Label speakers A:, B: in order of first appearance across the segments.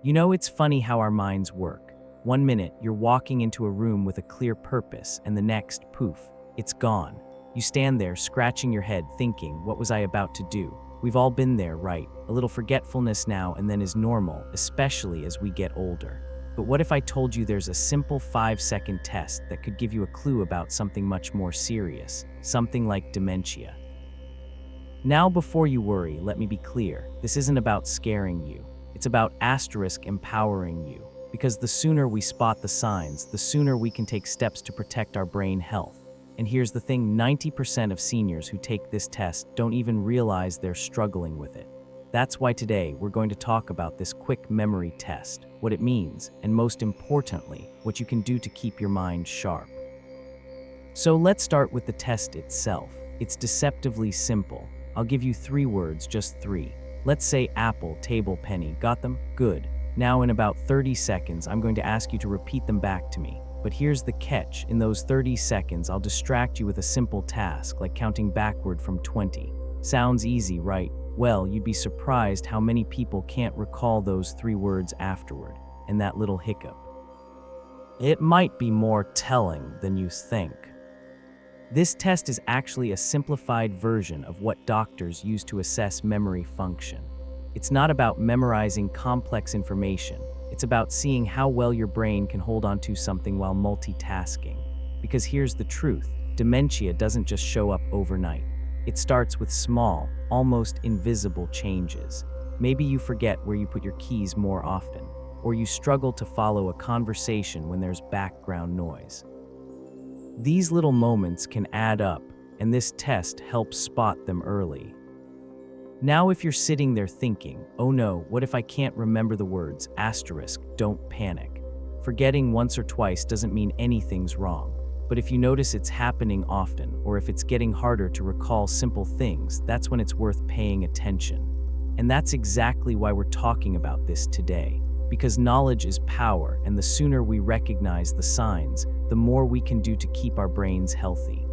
A: You know, it's funny how our minds work. One minute, you're walking into a room with a clear purpose, and the next, poof, it's gone. You stand there, scratching your head, thinking, what was I about to do? We've all been there, right? A little forgetfulness now and then is normal, especially as we get older. But what if I told you there's a simple 5-second test that could give you a clue about something much more serious, something like dementia? Now, before you worry, let me be clear. This isn't about scaring you. It's about empowering you. Because the sooner we spot the signs, the sooner we can take steps to protect our brain health. And here's the thing, 90% of seniors who take this test don't even realize they're struggling with it. That's why today we're going to talk about this quick memory test, what it means, and most importantly, what you can do to keep your mind sharp. So let's start with the test itself. It's deceptively simple. I'll give you 3 words, just 3. Let's say apple, table, penny. Got them? Good. Now in about 30 seconds, I'm going to ask you to repeat them back to me. But here's the catch. In those 30 seconds, I'll distract you with a simple task, like counting backward from 20. Sounds easy, right? Well, you'd be surprised how many people can't recall those 3 words afterward, and that little hiccup. It might be more telling than you think. This test is actually a simplified version of what doctors use to assess memory function. It's not about memorizing complex information. It's about seeing how well your brain can hold on to something while multitasking. Because here's the truth, dementia doesn't just show up overnight. It starts with small, almost invisible changes. Maybe you forget where you put your keys more often, or you struggle to follow a conversation when there's background noise. These little moments can add up, and this test helps spot them early. Now if you're sitting there thinking, oh no, what if I can't remember the words, asterisk, don't panic. Forgetting once or twice doesn't mean anything's wrong. But if you notice it's happening often, or if it's getting harder to recall simple things, that's when it's worth paying attention. And that's exactly why we're talking about this today. Because knowledge is power, and the sooner we recognize the signs, the more we can do to keep our brains healthy.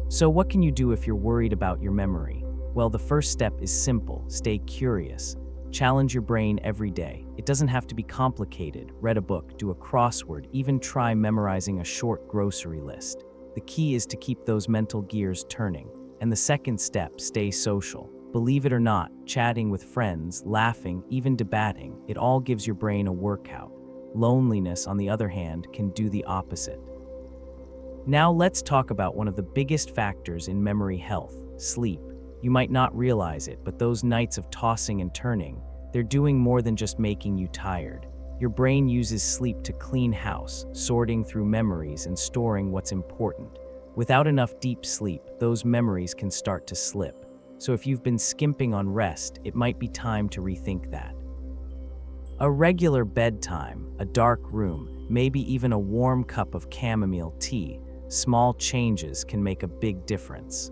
A: So what can you do if you're worried about your memory? Well, the first step is simple. Stay curious. Challenge your brain every day. It doesn't have to be complicated. Read a book, do a crossword, even try memorizing a short grocery list. The key is to keep those mental gears turning. And the second step, stay social. Believe it or not, chatting with friends, laughing, even debating, it all gives your brain a workout. Loneliness, on the other hand, can do the opposite. Now let's talk about one of the biggest factors in memory health, sleep. You might not realize it, but those nights of tossing and turning, they're doing more than just making you tired. Your brain uses sleep to clean house, sorting through memories and storing what's important. Without enough deep sleep, those memories can start to slip. So if you've been skimping on rest, it might be time to rethink that. A regular bedtime, a dark room, maybe even a warm cup of chamomile tea, small changes can make a big difference.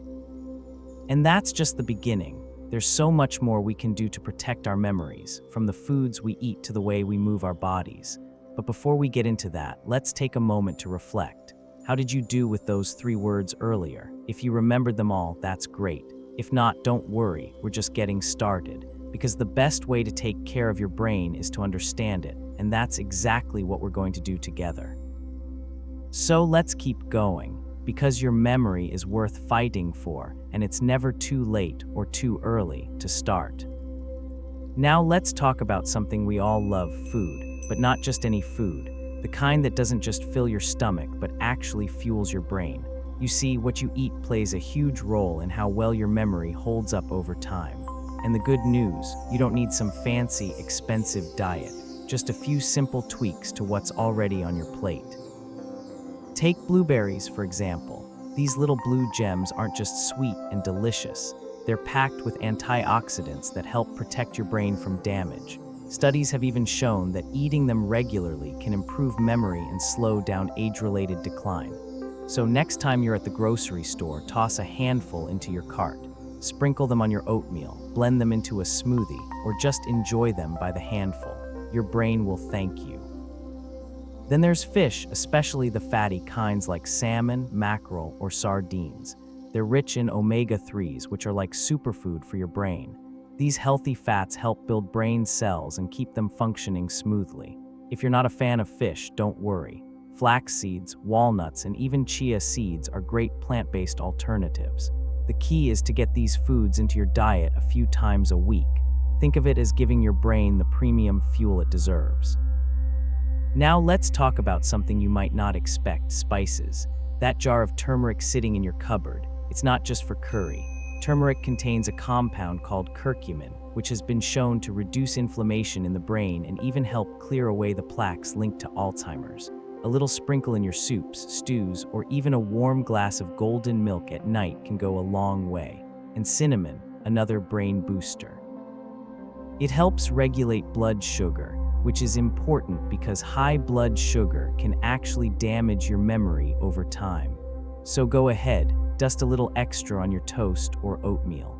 A: And that's just the beginning. There's so much more we can do to protect our memories, from the foods we eat to the way we move our bodies. But before we get into that, let's take a moment to reflect. How did you do with those 3 words earlier? If you remembered them all, that's great. If not, don't worry, we're just getting started. Because the best way to take care of your brain is to understand it, and that's exactly what we're going to do together. So let's keep going. Because your memory is worth fighting for, and it's never too late or too early to start. Now let's talk about something we all love, food, but not just any food, the kind that doesn't just fill your stomach, but actually fuels your brain. You see, what you eat plays a huge role in how well your memory holds up over time. And the good news, you don't need some fancy, expensive diet, just a few simple tweaks to what's already on your plate. Take blueberries, for example. These little blue gems aren't just sweet and delicious. They're packed with antioxidants that help protect your brain from damage. Studies have even shown that eating them regularly can improve memory and slow down age-related decline. So next time you're at the grocery store, toss a handful into your cart. Sprinkle them on your oatmeal, blend them into a smoothie, or just enjoy them by the handful. Your brain will thank you. Then there's fish, especially the fatty kinds like salmon, mackerel, or sardines. They're rich in omega-3s, which are like superfood for your brain. These healthy fats help build brain cells and keep them functioning smoothly. If you're not a fan of fish, don't worry. Flax seeds, walnuts, and even chia seeds are great plant-based alternatives. The key is to get these foods into your diet a few times a week. Think of it as giving your brain the premium fuel it deserves. Now let's talk about something you might not expect: spices. That jar of turmeric sitting in your cupboard. It's not just for curry. Turmeric contains a compound called curcumin, which has been shown to reduce inflammation in the brain and even help clear away the plaques linked to Alzheimer's. A little sprinkle in your soups, stews, or even a warm glass of golden milk at night can go a long way. And cinnamon, another brain booster. It helps regulate blood sugar, which is important because high blood sugar can actually damage your memory over time. So go ahead, dust a little extra on your toast or oatmeal.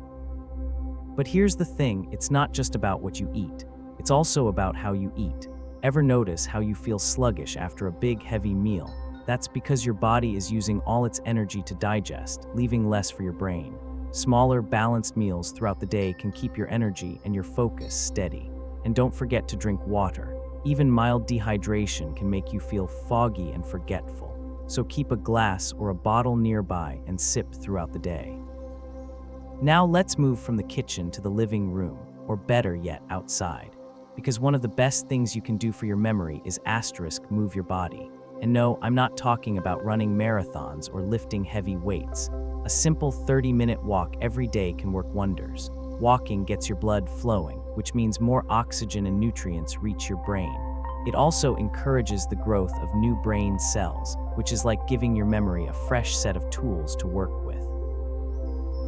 A: But here's the thing, it's not just about what you eat. It's also about how you eat. Ever notice how you feel sluggish after a big, heavy meal? That's because your body is using all its energy to digest, leaving less for your brain. Smaller, balanced meals throughout the day can keep your energy and your focus steady. And don't forget to drink water. Even mild dehydration can make you feel foggy and forgetful. So keep a glass or a bottle nearby and sip throughout the day. Now let's move from the kitchen to the living room, or better yet, outside. Because one of the best things you can do for your memory is move your body. And no, I'm not talking about running marathons or lifting heavy weights. A simple 30-minute walk every day can work wonders. Walking gets your blood flowing, which means more oxygen and nutrients reach your brain. It also encourages the growth of new brain cells, which is like giving your memory a fresh set of tools to work with.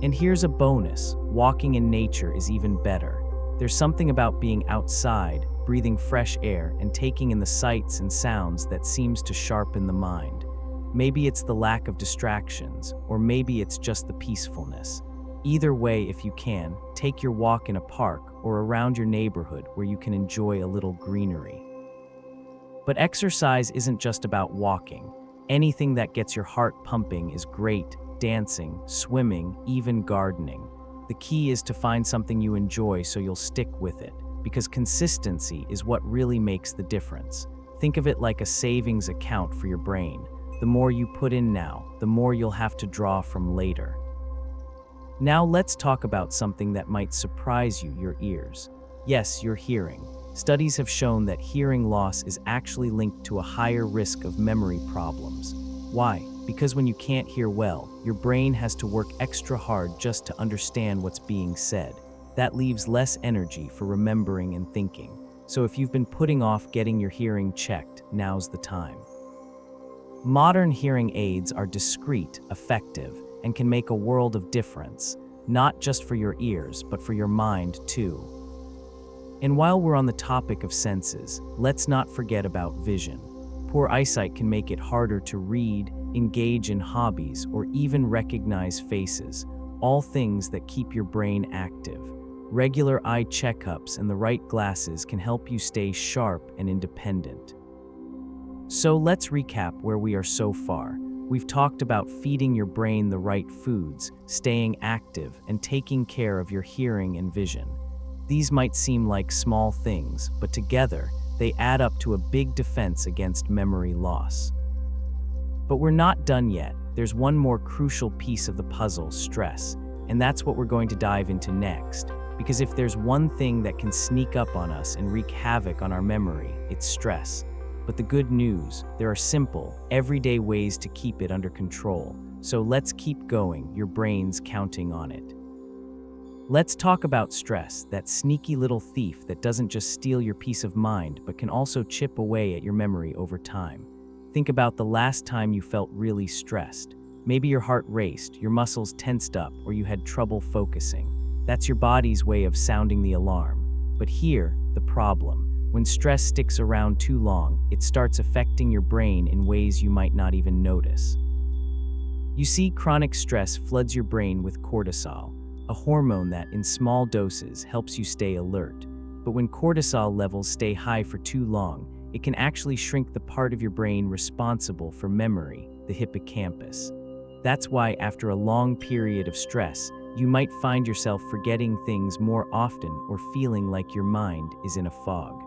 A: And here's a bonus: walking in nature is even better. There's something about being outside, breathing fresh air, and taking in the sights and sounds that seems to sharpen the mind. Maybe it's the lack of distractions, or maybe it's just the peacefulness. Either way, if you can, take your walk in a park or around your neighborhood where you can enjoy a little greenery. But exercise isn't just about walking. Anything that gets your heart pumping is great: dancing, swimming, even gardening. The key is to find something you enjoy so you'll stick with it, because consistency is what really makes the difference. Think of it like a savings account for your brain. The more you put in now, the more you'll have to draw from later. Now let's talk about something that might surprise you: your ears. Yes, your hearing. Studies have shown that hearing loss is actually linked to a higher risk of memory problems. Why? Because when you can't hear well, your brain has to work extra hard just to understand what's being said. That leaves less energy for remembering and thinking. So if you've been putting off getting your hearing checked, now's the time. Modern hearing aids are discreet, effective, and can make a world of difference, not just for your ears, but for your mind too. And while we're on the topic of senses, let's not forget about vision. Poor eyesight can make it harder to read, engage in hobbies, or even recognize faces, all things that keep your brain active. Regular eye checkups and the right glasses can help you stay sharp and independent. So let's recap where we are so far. We've talked about feeding your brain the right foods, staying active, and taking care of your hearing and vision. These might seem like small things, but together, they add up to a big defense against memory loss. But we're not done yet. There's one more crucial piece of the puzzle: stress. And that's what we're going to dive into next. Because if there's one thing that can sneak up on us and wreak havoc on our memory, it's stress. But the good news, there are simple, everyday ways to keep it under control. So let's keep going, your brain's counting on it. Let's talk about stress, that sneaky little thief that doesn't just steal your peace of mind, but can also chip away at your memory over time. Think about the last time you felt really stressed. Maybe your heart raced, your muscles tensed up, or you had trouble focusing. That's your body's way of sounding the alarm. But here, the problem. When stress sticks around too long, it starts affecting your brain in ways you might not even notice. You see, chronic stress floods your brain with cortisol, a hormone that, in small doses, helps you stay alert. But when cortisol levels stay high for too long, it can actually shrink the part of your brain responsible for memory, the hippocampus. That's why after a long period of stress, you might find yourself forgetting things more often or feeling like your mind is in a fog.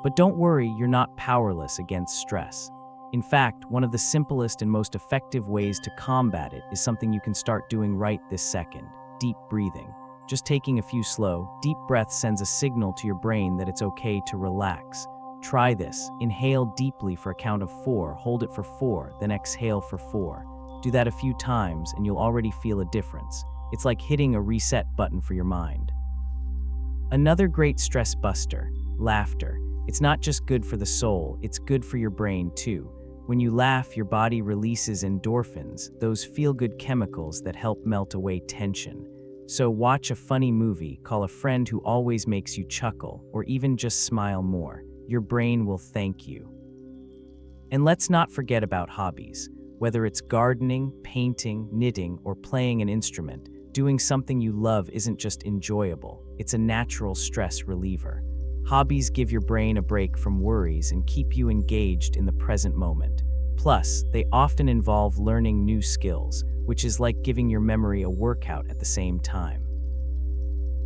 A: But don't worry, you're not powerless against stress. In fact, one of the simplest and most effective ways to combat it is something you can start doing right this second: deep breathing. Just taking a few slow, deep breaths sends a signal to your brain that it's okay to relax. Try this. Inhale deeply for a count of 4, hold it for 4, then exhale for 4. Do that a few times and you'll already feel a difference. It's like hitting a reset button for your mind. Another great stress buster: laughter. It's not just good for the soul, it's good for your brain too. When you laugh, your body releases endorphins, those feel-good chemicals that help melt away tension. So watch a funny movie, call a friend who always makes you chuckle, or even just smile more. Your brain will thank you. And let's not forget about hobbies. Whether it's gardening, painting, knitting, or playing an instrument, doing something you love isn't just enjoyable, it's a natural stress reliever. Hobbies give your brain a break from worries and keep you engaged in the present moment. Plus, they often involve learning new skills, which is like giving your memory a workout at the same time.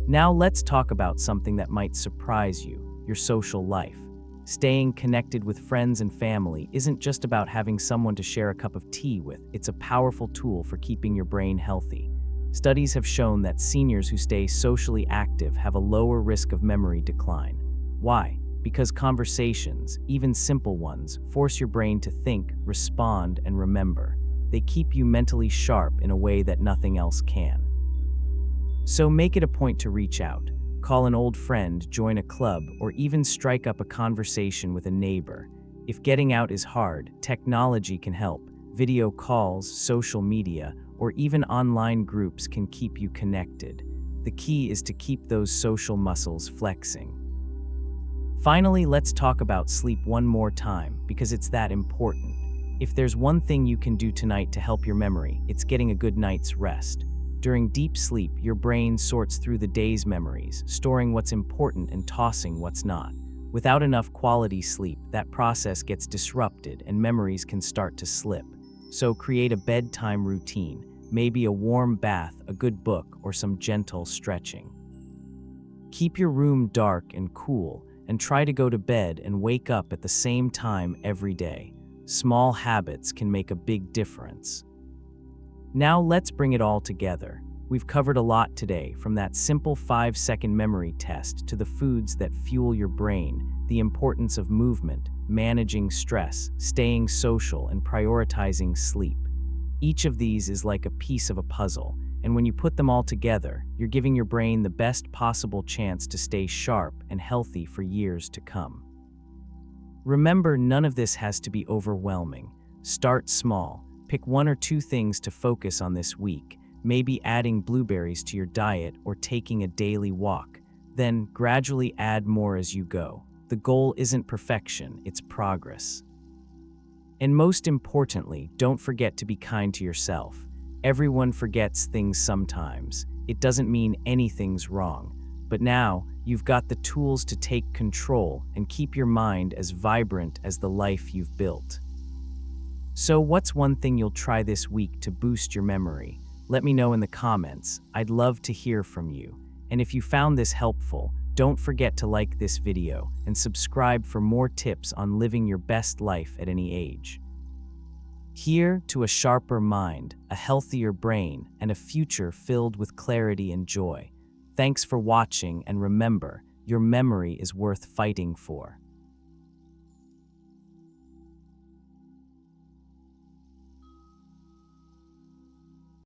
A: Now let's talk about something that might surprise you: your social life. Staying connected with friends and family isn't just about having someone to share a cup of tea with, it's a powerful tool for keeping your brain healthy. Studies have shown that seniors who stay socially active have a lower risk of memory decline. Why? Because conversations, even simple ones, force your brain to think, respond, and remember. They keep you mentally sharp in a way that nothing else can. So make it a point to reach out. Call an old friend, join a club, or even strike up a conversation with a neighbor. If getting out is hard, technology can help. Video calls, social media, or even online groups can keep you connected. The key is to keep those social muscles flexing. Finally, let's talk about sleep one more time, because it's that important. If there's one thing you can do tonight to help your memory, it's getting a good night's rest. During deep sleep, your brain sorts through the day's memories, storing what's important and tossing what's not. Without enough quality sleep, that process gets disrupted and memories can start to slip. So create a bedtime routine, maybe a warm bath, a good book, or some gentle stretching. Keep your room dark and cool, and try to go to bed and wake up at the same time every day. Small habits can make a big difference. Now let's bring it all together. We've covered a lot today, from that simple 5-second memory test to the foods that fuel your brain, the importance of movement, managing stress, staying social, and prioritizing sleep. Each of these is like a piece of a puzzle, and when you put them all together, you're giving your brain the best possible chance to stay sharp and healthy for years to come. Remember, none of this has to be overwhelming. Start small. Pick 1 or 2 things to focus on this week, maybe adding blueberries to your diet or taking a daily walk. Then gradually add more as you go. The goal isn't perfection, it's progress. And most importantly, don't forget to be kind to yourself. Everyone forgets things sometimes. It doesn't mean anything's wrong. But now, you've got the tools to take control and keep your mind as vibrant as the life you've built. So what's one thing you'll try this week to boost your memory? Let me know in the comments. I'd love to hear from you. And if you found this helpful, don't forget to like this video and subscribe for more tips on living your best life at any age. Here to a sharper mind, a healthier brain, and a future filled with clarity and joy. Thanks for watching, and remember, your memory is worth fighting for.